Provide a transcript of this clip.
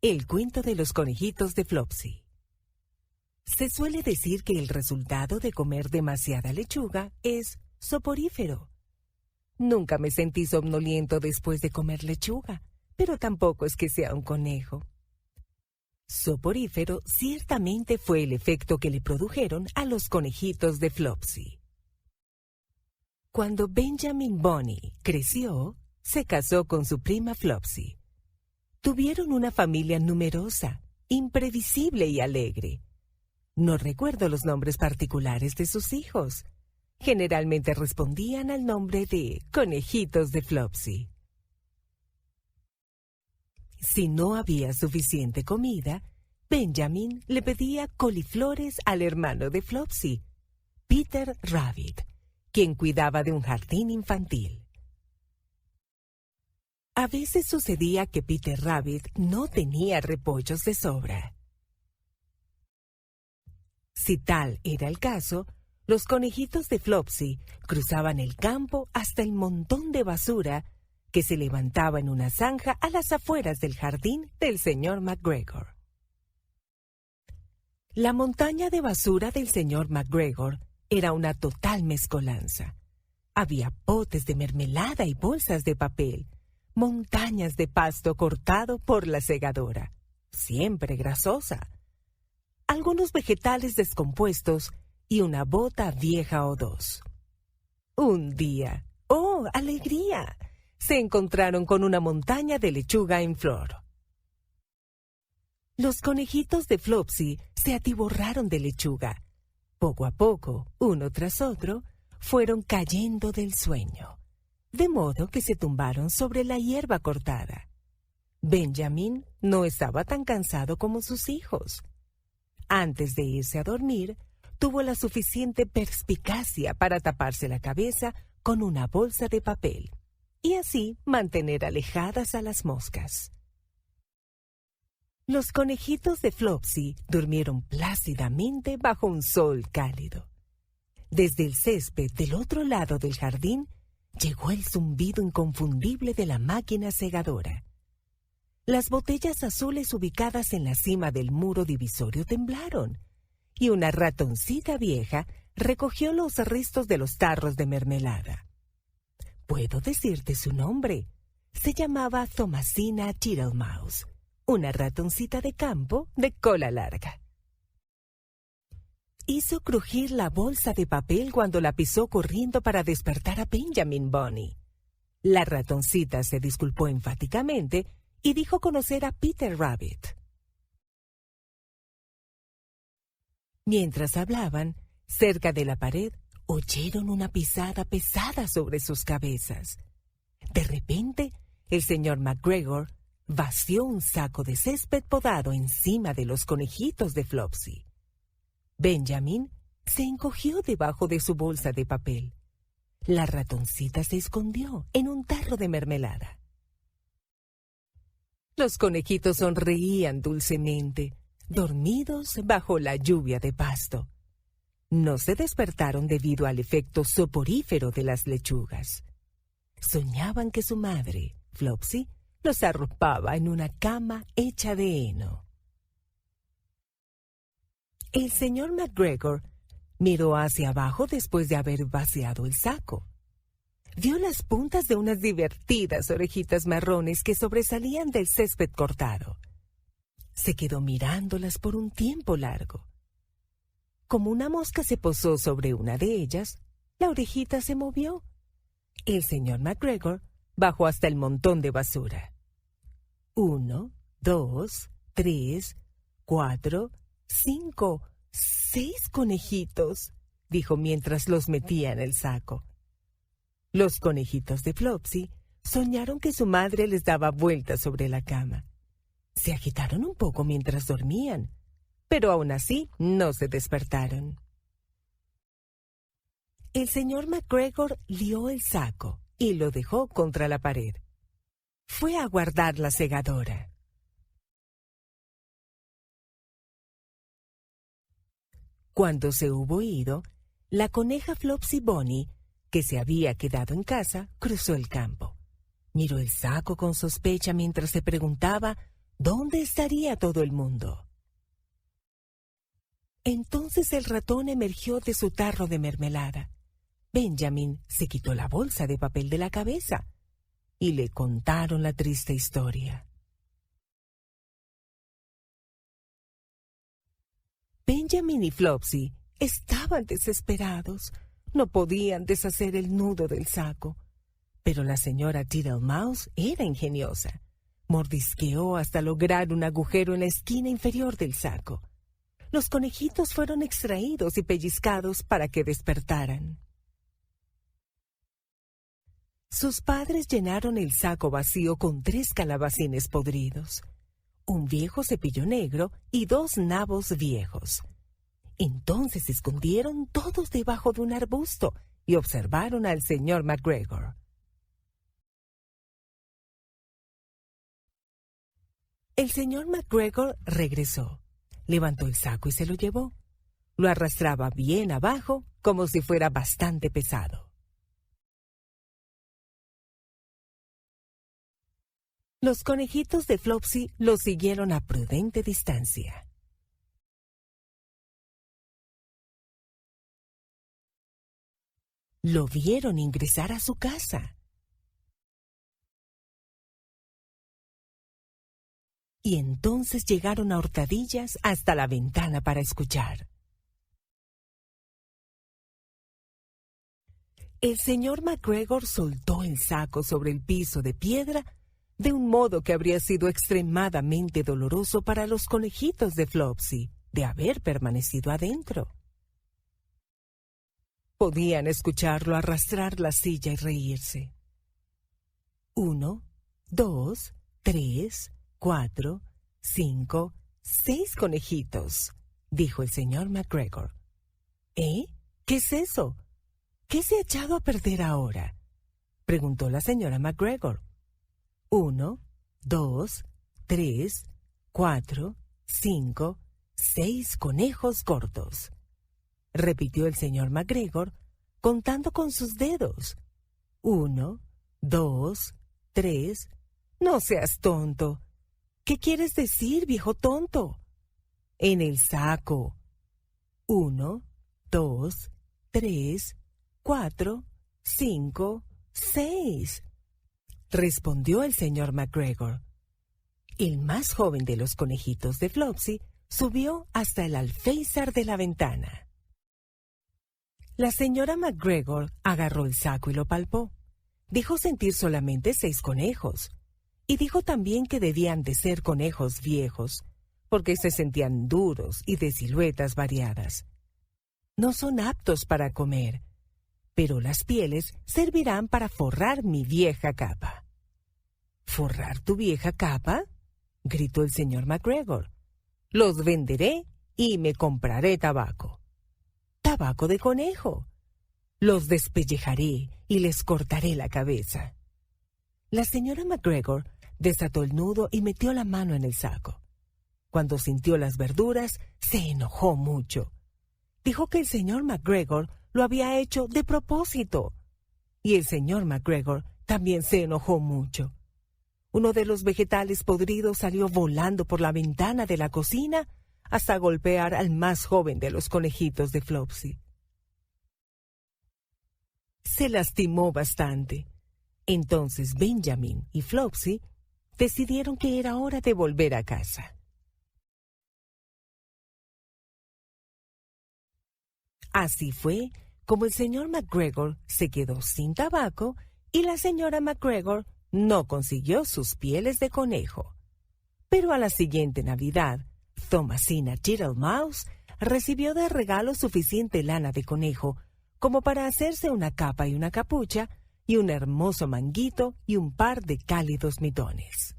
El cuento de los conejitos de Flopsy. Se suele decir que el resultado de comer demasiada lechuga es soporífero. Nunca me sentí somnoliento después de comer lechuga, pero tampoco es que sea un conejo. Soporífero ciertamente fue el efecto que le produjeron a los conejitos de Flopsy. Cuando Benjamin Bunny creció, se casó con su prima Flopsy. Tuvieron una familia numerosa, imprevisible y alegre. No recuerdo los nombres particulares de sus hijos. Generalmente respondían al nombre de conejitos de Flopsy. Si no había suficiente comida, Benjamin le pedía coliflores al hermano de Flopsy, Peter Rabbit, quien cuidaba de un jardín infantil. A veces sucedía que Peter Rabbit no tenía repollos de sobra. Si tal era el caso, los conejitos de Flopsy cruzaban el campo hasta el montón de basura que se levantaba en una zanja a las afueras del jardín del señor McGregor. La montaña de basura del señor McGregor era una total mezcolanza. Había potes de mermelada y bolsas de papel, montañas de pasto cortado por la segadora, siempre grasosa, algunos vegetales descompuestos y una bota vieja o dos. Un día, ¡oh, alegría!, se encontraron con una montaña de lechuga en flor. Los conejitos de Flopsy se atiborraron de lechuga. Poco a poco, uno tras otro, fueron cayendo del sueño, de modo que se tumbaron sobre la hierba cortada. Benjamin no estaba tan cansado como sus hijos. Antes de irse a dormir, tuvo la suficiente perspicacia para taparse la cabeza con una bolsa de papel y así mantener alejadas a las moscas. Los conejitos de Flopsy durmieron plácidamente bajo un sol cálido. Desde el césped del otro lado del jardín llegó el zumbido inconfundible de la máquina segadora. Las botellas azules ubicadas en la cima del muro divisorio temblaron, y una ratoncita vieja recogió los restos de los tarros de mermelada. Puedo decirte su nombre. Se llamaba Thomasina Tittlemouse, una ratoncita de campo de cola larga. Hizo crujir la bolsa de papel cuando la pisó corriendo para despertar a Benjamin Bunny. La ratoncita se disculpó enfáticamente y dijo conocer a Peter Rabbit. Mientras hablaban, cerca de la pared, oyeron una pisada pesada sobre sus cabezas. De repente, el señor McGregor vació un saco de césped podado encima de los conejitos de Flopsy. Benjamin se encogió debajo de su bolsa de papel. La ratoncita se escondió en un tarro de mermelada. Los conejitos sonreían dulcemente, dormidos bajo la lluvia de pasto. No se despertaron debido al efecto soporífero de las lechugas. Soñaban que su madre, Flopsy, los arropaba en una cama hecha de heno. El señor McGregor miró hacia abajo después de haber vaciado el saco. Vio las puntas de unas divertidas orejitas marrones que sobresalían del césped cortado. Se quedó mirándolas por un tiempo largo. Como una mosca se posó sobre una de ellas, la orejita se movió. El señor McGregor bajó hasta el montón de basura. 1, 2, 3, 4, 5, 6 conejitos, dijo mientras los metía en el saco. Los conejitos de Flopsy soñaron que su madre les daba vueltas sobre la cama. Se agitaron un poco mientras dormían, pero aún así no se despertaron. El señor McGregor lió el saco y lo dejó contra la pared. Fue a guardar la segadora. Cuando se hubo ido, la coneja Flopsy Bunny, que se había quedado en casa, cruzó el campo. Miró el saco con sospecha mientras se preguntaba ¿Dónde estaría todo el mundo? Entonces el ratón emergió de su tarro de mermelada. Benjamin se quitó la bolsa de papel de la cabeza y le contaron la triste historia. Benjamin y Flopsy estaban desesperados. No podían deshacer el nudo del saco. Pero la señora Tittlemouse era ingeniosa. Mordisqueó hasta lograr un agujero en la esquina inferior del saco. Los conejitos fueron extraídos y pellizcados para que despertaran. Sus padres llenaron el saco vacío con 3 calabacines podridos, un viejo cepillo negro y 2 nabos viejos. Entonces se escondieron todos debajo de un arbusto y observaron al señor McGregor. El señor McGregor regresó, levantó el saco y se lo llevó. Lo arrastraba bien abajo como si fuera bastante pesado. Los conejitos de Flopsy lo siguieron a prudente distancia. Lo vieron ingresar a su casa. Y entonces llegaron a hurtadillas hasta la ventana para escuchar. El señor McGregor soltó el saco sobre el piso de piedra de un modo que habría sido extremadamente doloroso para los conejitos de Flopsy de haber permanecido adentro. Podían escucharlo arrastrar la silla y reírse. 1, 2, 3, 4, 5, 6 conejitos, dijo el señor McGregor. ¿Eh? ¿Qué es eso? ¿Qué se ha echado a perder ahora?, preguntó la señora McGregor. 1, 2, 3, 4, 5, 6 conejos gordos, repitió el señor McGregor, contando con sus dedos. 1, 2, 3. No seas tonto. ¿Qué quieres decir, viejo tonto? En el saco. 1, 2, 3, 4, 5, 6. Respondió el señor McGregor. El más joven de los conejitos de Flopsy subió hasta el alféizar de la ventana. La señora McGregor agarró el saco y lo palpó. Dijo sentir solamente 6 conejos. Y dijo también que debían de ser conejos viejos, porque se sentían duros y de siluetas variadas. No son aptos para comer, pero las pieles servirán para forrar mi vieja capa. ¿Forrar tu vieja capa?, gritó el señor McGregor. Los venderé y me compraré tabaco. Tabaco de conejo. Los despellejaré y les cortaré la cabeza. La señora McGregor desató el nudo y metió la mano en el saco. Cuando sintió las verduras, se enojó mucho. Dijo que el señor McGregor lo había hecho de propósito. Y el señor McGregor también se enojó mucho. Uno de los vegetales podridos salió volando por la ventana de la cocina hasta golpear al más joven de los conejitos de Flopsy. Se lastimó bastante. Entonces Benjamin y Flopsy decidieron que era hora de volver a casa. Así fue como el señor McGregor se quedó sin tabaco y la señora McGregor no consiguió sus pieles de conejo. Pero a la siguiente Navidad, Thomasina Tittlemouse recibió de regalo suficiente lana de conejo como para hacerse una capa y una capucha y un hermoso manguito y un par de cálidos mitones.